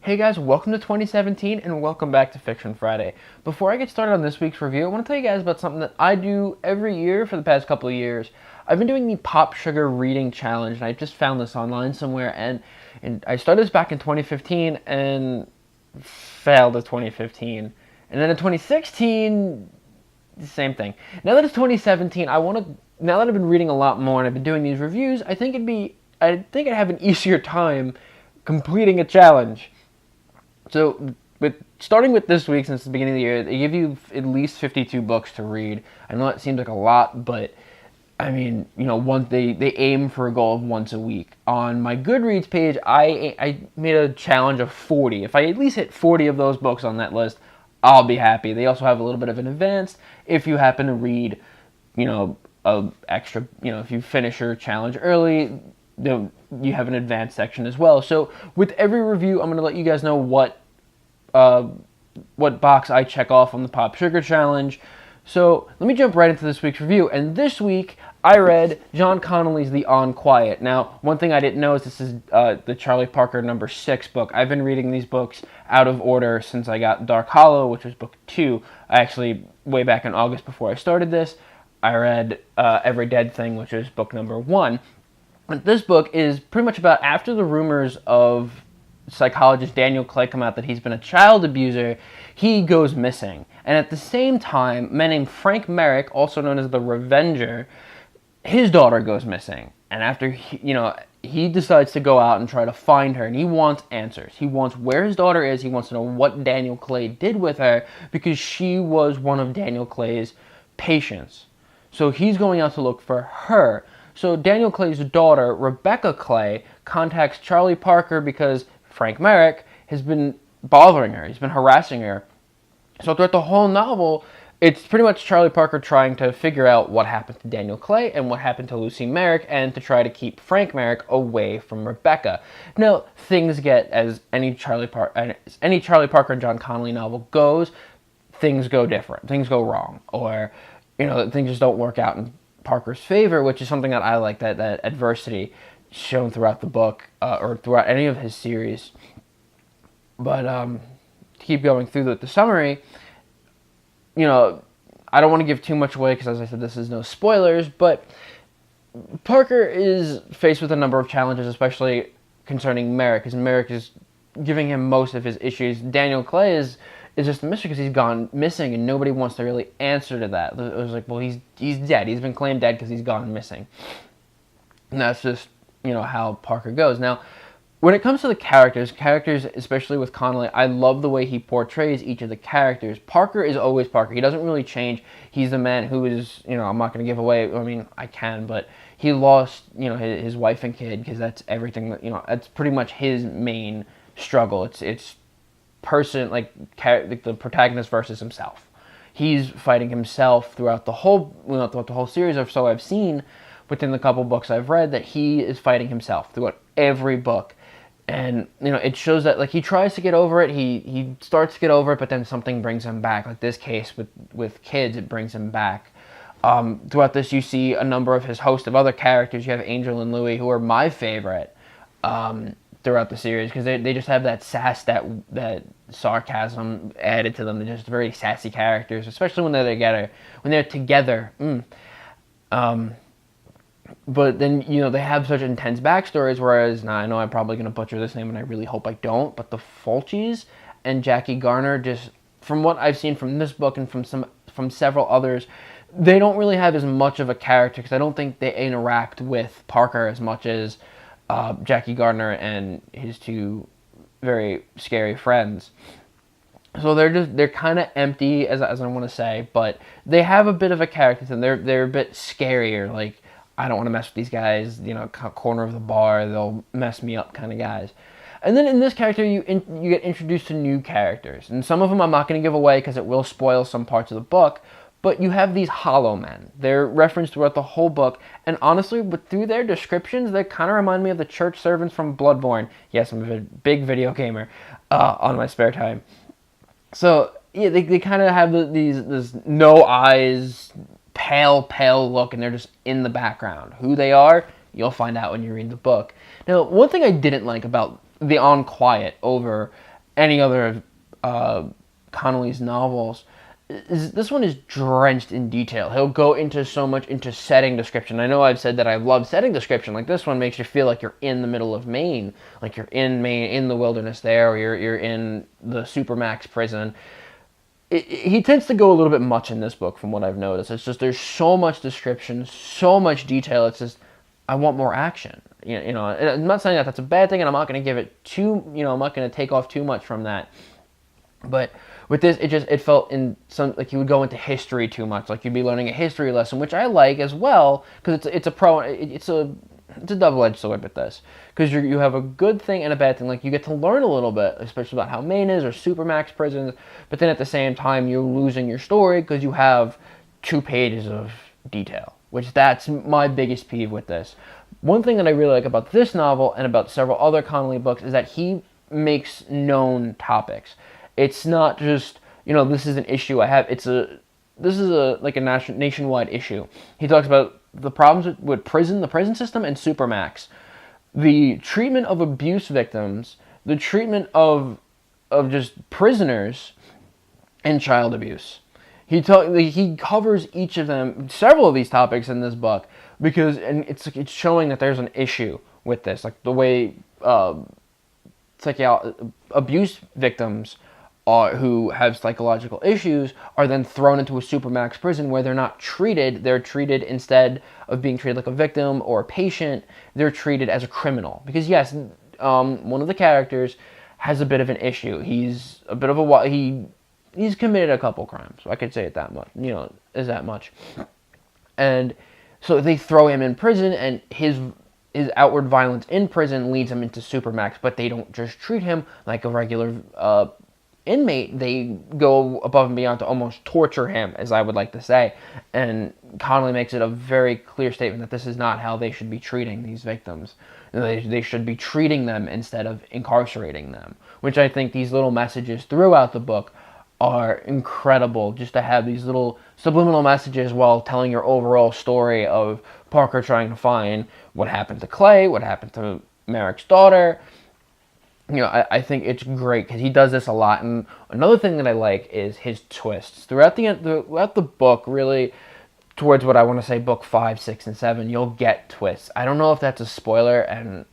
Hey guys, welcome to 2017 and welcome back to Fiction Friday. Before I get started on this week's review, I want to tell you guys about something that I do every year for the past couple of years. I've been doing the Pop Sugar Reading Challenge, and I just found this online somewhere, and I started this back in 2015 and failed at 2015. And then in 2016, same thing. Now that it's 2017, now that I've been reading a lot more and I've been doing these reviews, I think I'd have an easier time completing a challenge. So, starting with this week, since the beginning of the year, they give you at least 52 books to read. I know that seems like a lot, but I mean, they aim for a goal of once a week. On my Goodreads page, I made a challenge of 40. If I at least hit 40 of those books on that list, I'll be happy. They also have a little bit of an advance if you happen to read, if you finish your challenge early, you have an advanced section as well. So with every review, I'm going to let you guys know what box I check off on the Pop Sugar Challenge. So let me jump right into this week's review. And this week, I read John Connolly's The Unquiet. Now, one thing I didn't know is this is the Charlie Parker number 6 book. I've been reading these books out of order since I got Dark Hollow, which was book 2. Way back in August before I started this, I read Every Dead Thing, which was book number 1. But this book is pretty much about after the rumors of psychologist Daniel Clay come out that he's been a child abuser, he goes missing. And at the same time, a man named Frank Merrick, also known as the Revenger, his daughter goes missing. And after he decides to go out and try to find her, and he wants answers. He wants where his daughter is. He wants to know what Daniel Clay did with her, because she was one of Daniel Clay's patients. So he's going out to look for her. So Daniel Clay's daughter, Rebecca Clay, contacts Charlie Parker because Frank Merrick has been bothering her. He's been harassing her. So throughout the whole novel, it's pretty much Charlie Parker trying to figure out what happened to Daniel Clay and what happened to Lucy Merrick, and to try to keep Frank Merrick away from Rebecca. Now, things get, as any Charlie Parker and John Connolly novel goes, things go different. Things go wrong. Or, things just don't work out in Parker's favor, which is something that I like, that adversity shown throughout the book, or throughout any of his series. But to keep going through the summary, I don't want to give too much away because, as I said, this is no spoilers, but Parker is faced with a number of challenges, especially concerning Merrick, because Merrick is giving him most of his issues. Daniel Clay is just a mystery because he's gone missing, and nobody wants to really answer to that. It was like, well, he's dead. He's been claimed dead because he's gone missing. And that's just, how Parker goes. Now, when it comes to the characters, especially with Connolly, I love the way he portrays each of the characters. Parker is always Parker. He doesn't really change. He's the man who is, I'm not going to give away, I can, but he lost, his wife and kid, because that's everything that, that's pretty much his main struggle. It's the protagonist versus himself. He's fighting himself throughout the whole series, or so I've seen within the couple books I've read, that he is fighting himself throughout every book. And, it shows that, he tries to get over it, he starts to get over it, but then something brings him back. Like this case with kids, it brings him back. Throughout this, you see a number of his host of other characters. You have Angel and Louie, who are my favorite throughout the series, because they just have that sass, that sarcasm added to them. They're just very sassy characters, especially when they're together. But then, they have such intense backstories, whereas, now I know I'm probably going to butcher this name, and I really hope I don't, but the Fulcis and Jackie Garner, just from what I've seen from this book and from several others, they don't really have as much of a character, because I don't think they interact with Parker as much as Jackie Gardner and his two very scary friends. So they're kind of empty, as I want to say, but they have a bit of a character to them. They're a bit scarier, like, I don't want to mess with these guys, corner of the bar, they'll mess me up kind of guys. And then in this character, you get introduced to new characters, and some of them I'm not going to give away because it will spoil some parts of the book. But you have these Hollow Men. They're referenced throughout the whole book, and honestly, through their descriptions, they kind of remind me of the church servants from Bloodborne. Yes, I'm a big video gamer on my spare time. So, yeah, they kind of have this no eyes, pale look, and they're just in the background. Who they are, you'll find out when you read the book. Now, one thing I didn't like about The Unquiet over any other of Connolly's novels, this one is drenched in detail. He'll go into so much into setting description. I know I've said that I love setting description. Like, this one makes you feel like you're in the middle of Maine, like you're in Maine, in the wilderness there, or you're in the Supermax prison. He tends to go a little bit much in this book, from what I've noticed. It's just, there's so much description, so much detail. It's just, I want more action. You know, I'm not saying that that's a bad thing, and I'm not going to give it too, I'm not going to take off too much from that. But with this, it felt in some, like you would go into history too much, like you'd be learning a history lesson, which I like as well, because it's a double-edged sword with this, because you have a good thing and a bad thing. Like, you get to learn a little bit, especially about how Maine is, or Supermax prisons, but then at the same time you're losing your story because you have 2 pages of detail, which that's my biggest peeve with this. One thing that I really like about this novel and about several other Connolly books is that he makes known topics. It's not just, this is an issue I have. This is like a nationwide issue. He talks about the problems with the prison system, and Supermax, the treatment of abuse victims, the treatment of just prisoners, and child abuse. He covers each of them, several of these topics in this book, because it's showing that there's an issue with this, like the way abuse victims who have psychological issues are then thrown into a Supermax prison where they're not treated. They're treated, instead of being treated like a victim or a patient, they're treated as a criminal. Because yes, one of the characters has a bit of an issue. He's a bit of a he's committed a couple crimes. I could say it that much. Is that much. And so they throw him in prison, and his outward violence in prison leads him into Supermax. But they don't just treat him like a regular inmate. They go above and beyond to almost torture him, as I would like to say. And Connolly makes it a very clear statement that this is not how they should be treating these victims. They should be treating them instead of incarcerating them, which I think these little messages throughout the book are incredible, just to have these little subliminal messages while telling your overall story of Parker trying to find what happened to Clay, what happened to Merrick's daughter. I think it's great because he does this a lot. And another thing that I like is his twists. Throughout the book, really, towards what I want to say, book 5, 6, and 7, you'll get twists. I don't know if that's a spoiler, and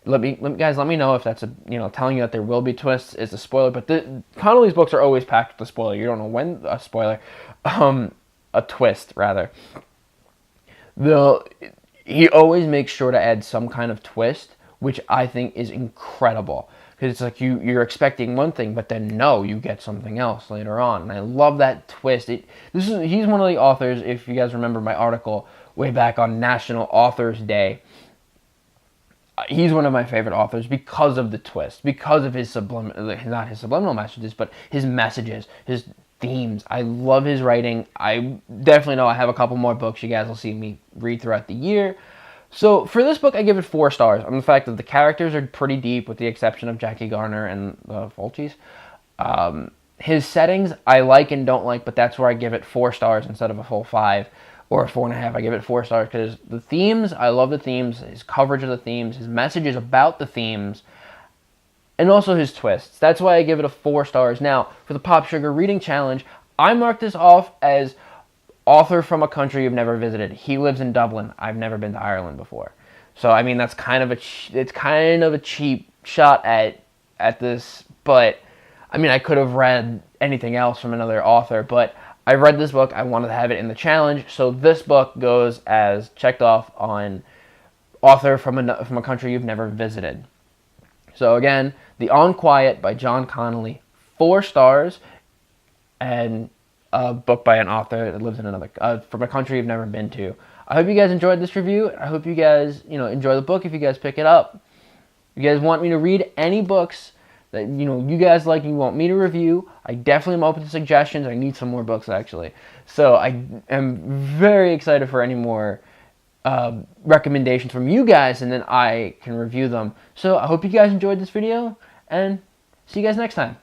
let me know if that's telling you that there will be twists is a spoiler. But Connolly's books are always packed with a spoiler. You don't know when a spoiler, a twist rather. He always makes sure to add some kind of twist, which I think is incredible. Because it's like you're expecting one thing, but then no, you get something else later on. And I love that twist. He's one of the authors, if you guys remember my article way back on National Authors Day, he's one of my favorite authors because of the twist, because of his not his subliminal messages, but his messages, his themes. I love his writing. I definitely know I have a couple more books you guys will see me read throughout the year. So for this book, I give it 4 stars on the fact that the characters are pretty deep, with the exception of Jackie Garner and the Fulcis. His settings I like and don't like, but that's where I give it 4 stars instead of a full 5 or a 4.5. I give it 4 stars because the themes, I love the themes, his coverage of the themes, his messages about the themes, and also his twists. That's why I give it a 4 stars. Now, for the Pop Sugar Reading Challenge, I marked this off as author from a country you've never visited. He lives in Dublin. I've never been to Ireland before. So, I mean, that's kind of a cheap shot at this, but I mean, I could have read anything else from another author, but I read this book. I wanted to have it in the challenge, so this book goes as checked off on author from a country you've never visited. So again, The Unquiet by John Connolly, 4 stars, and a book by an author that lives in another from a country you've never been to. I hope you guys enjoyed this review. I hope you guys enjoy the book if you guys pick it up. If you guys want me to read any books that you guys like, you want me to review, I definitely am open to suggestions. I need some more books actually, so I am very excited for any more recommendations from you guys, and then I can review them. So I hope you guys enjoyed this video, and see you guys next time.